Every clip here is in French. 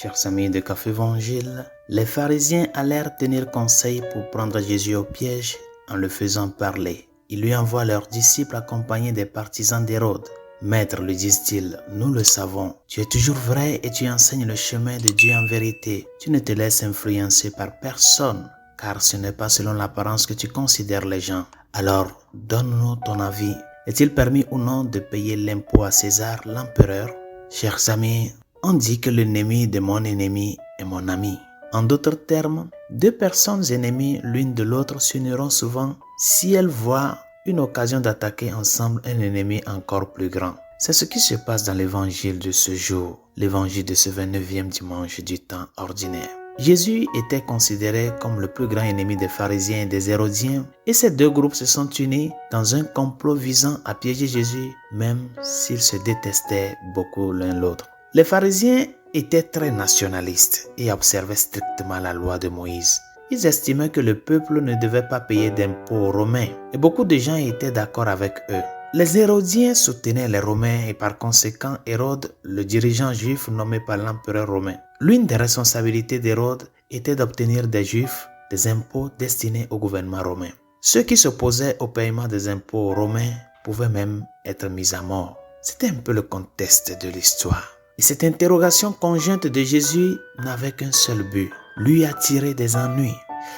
Chers amis de Café Évangile, les pharisiens allèrent tenir conseil pour prendre Jésus au piège en le faisant parler. Ils lui envoient leurs disciples accompagnés des partisans d'Hérode. Maître, lui disent-ils, nous le savons, tu es toujours vrai et tu enseignes le chemin de Dieu en vérité. Tu ne te laisses influencer par personne, car ce n'est pas selon l'apparence que tu considères les gens. Alors, donne-nous ton avis. Est-il permis ou non de payer l'impôt à César, l'empereur? Chers amis, on dit que l'ennemi de mon ennemi est mon ami. En d'autres termes, deux personnes ennemies l'une de l'autre s'uniront souvent si elles voient une occasion d'attaquer ensemble un ennemi encore plus grand. C'est ce qui se passe dans l'évangile de ce jour, l'évangile de ce 29e dimanche du temps ordinaire. Jésus était considéré comme le plus grand ennemi des pharisiens et des hérodiens, et ces deux groupes se sont unis dans un complot visant à piéger Jésus, même s'ils se détestaient beaucoup l'un l'autre. Les pharisiens étaient très nationalistes et observaient strictement la loi de Moïse. Ils estimaient que le peuple ne devait pas payer d'impôts aux Romains et beaucoup de gens étaient d'accord avec eux. Les Hérodiens soutenaient les Romains et par conséquent Hérode, le dirigeant juif nommé par l'empereur romain. L'une des responsabilités d'Hérode était d'obtenir des Juifs des impôts destinés au gouvernement romain. Ceux qui s'opposaient au paiement des impôts romains pouvaient même être mis à mort. C'était un peu le contexte de l'histoire. Et cette interrogation conjointe de Jésus n'avait qu'un seul but, lui attirer des ennuis.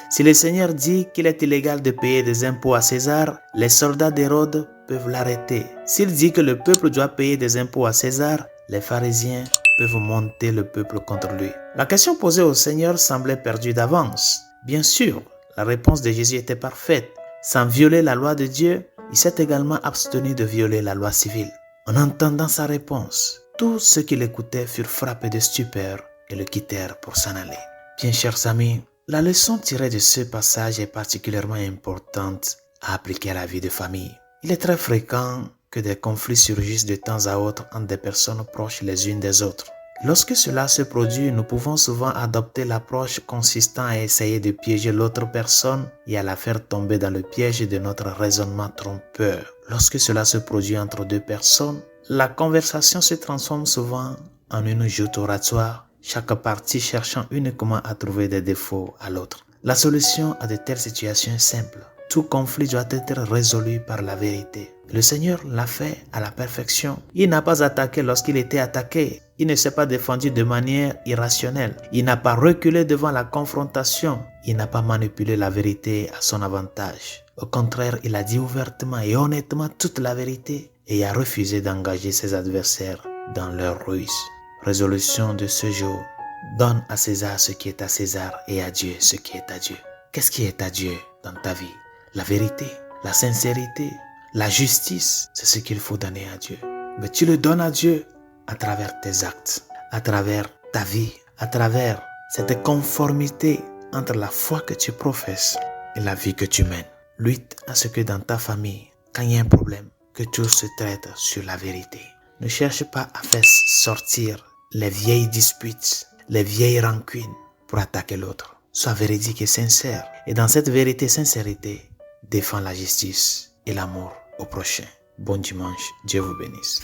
Si le Seigneur dit qu'il est illégal de payer des impôts à César, les soldats d'Hérode peuvent l'arrêter. S'il dit que le peuple doit payer des impôts à César, les pharisiens peuvent monter le peuple contre lui. La question posée au Seigneur semblait perdue d'avance. Bien sûr, la réponse de Jésus était parfaite. Sans violer la loi de Dieu, il s'est également abstenu de violer la loi civile. En entendant sa réponse, tous ceux qui l'écoutaient furent frappés de stupeur et le quittèrent pour s'en aller. Bien chers amis, la leçon tirée de ce passage est particulièrement importante à appliquer à la vie de famille. Il est très fréquent que des conflits surgissent de temps à autre entre des personnes proches les unes des autres. Lorsque cela se produit, nous pouvons souvent adopter l'approche consistant à essayer de piéger l'autre personne et à la faire tomber dans le piège de notre raisonnement trompeur. Lorsque cela se produit entre deux personnes, la conversation se transforme souvent en une joute oratoire, chaque partie cherchant uniquement à trouver des défauts à l'autre. La solution à de telles situations est simple. Tout conflit doit être résolu par la vérité. Le Seigneur l'a fait à la perfection. Il n'a pas attaqué lorsqu'il était attaqué. Il ne s'est pas défendu de manière irrationnelle. Il n'a pas reculé devant la confrontation. Il n'a pas manipulé la vérité à son avantage. Au contraire, il a dit ouvertement et honnêtement toute la vérité et a refusé d'engager ses adversaires dans leur ruse. Résolution de ce jour. Donne à César ce qui est à César et à Dieu ce qui est à Dieu. Qu'est-ce qui est à Dieu dans ta vie? La vérité, la sincérité, la justice, c'est ce qu'il faut donner à Dieu. Mais tu le donnes à Dieu à travers tes actes, à travers ta vie, à travers cette conformité entre la foi que tu professes et la vie que tu mènes. Lutte à ce que dans ta famille, quand il y a un problème, que tout se traite sur la vérité. Ne cherche pas à faire sortir les vieilles disputes, les vieilles rancunes pour attaquer l'autre. Sois véridique et sincère. Et dans cette vérité et sincérité, défends la justice et l'amour au prochain. Bon dimanche, Dieu vous bénisse.